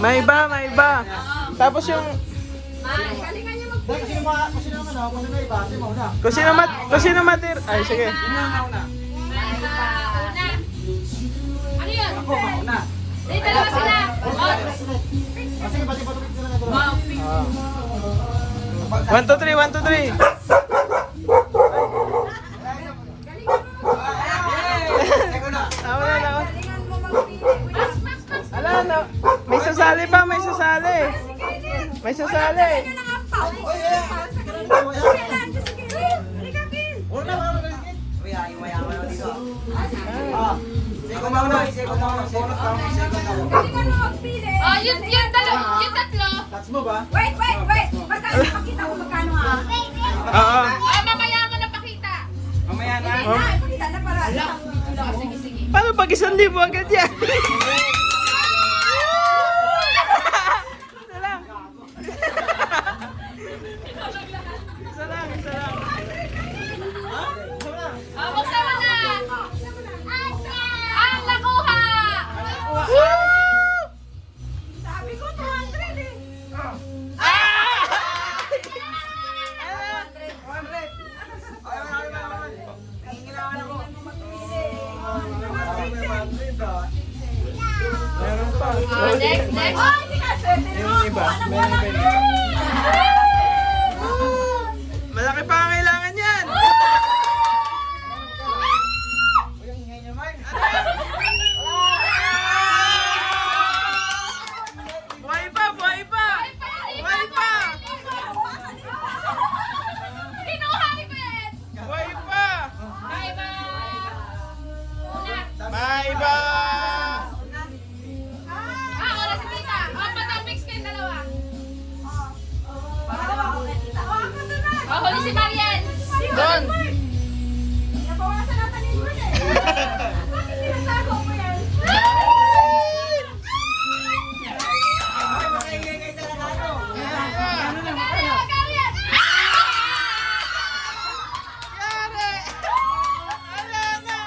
May iba, may iba. Tapos yung... Galingan niya mag-pili. Kung sino matir... Ay, sige. Una. Ano yun? Dito dalawa sila. Oh. 1, 2, 3, 1, 2, 3. Tama na, tama. Galingan mo mag-pili. Ala, na. May sasali pa, may sasali. May sasali. Oh, yung dalawa, yung tatlo. Wait! Magkano pakita ko magkano ha? Oo. Oh, mamaya mo na pakita. Hindi na, pakita na para. Sige, sige. Paano pag 1,000 agad yan? Isa lang. Isa lang, isa lang. Oh, buksan mo na. Ang nakuha. Sabi ko 200 eh. Meron pa. Oh, next. Oh, hindi ka swerte Yung mo. iba, meron pa iba. Malaki pa ang kailangan yan. Buhay pa, buhay pa. Buhay pa. Kinuha ni Kuya Ed. Buhay pa. Bye-bye. Una. May iba. Ah, wala si Tita. Oh, patapix kayong dalawa. Oh, huli si Mariel. Doon. Nabawasan natin yung yun eh. Bakit tinatago mo yan? Magkano yan? Yari. Wala na.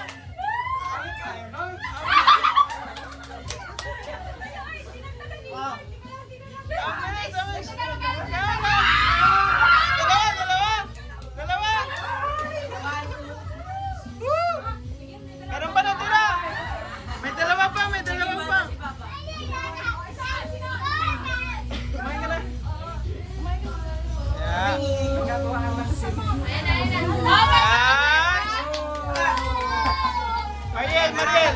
Dalawa. Woo! Meron pa natira. May dalawa pa, may dalawa pa. Kumain ka na. Yeah. Ayan na. Oh, Mariel, Mariel.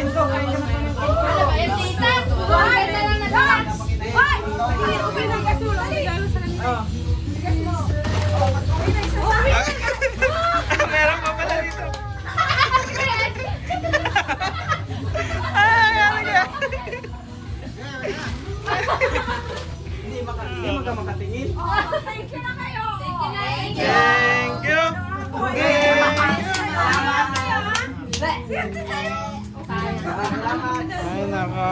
ano ba yan, Tita? Bakit na lang natira? Hoy! Okay na yung gasula. Bigas mo. Okay na yung sasabi. Meron pa pala dito. Ay, ano ka? Oh, thank you na kayo. Thank you. Thank you. Swerte sa'yo. Ay, nako.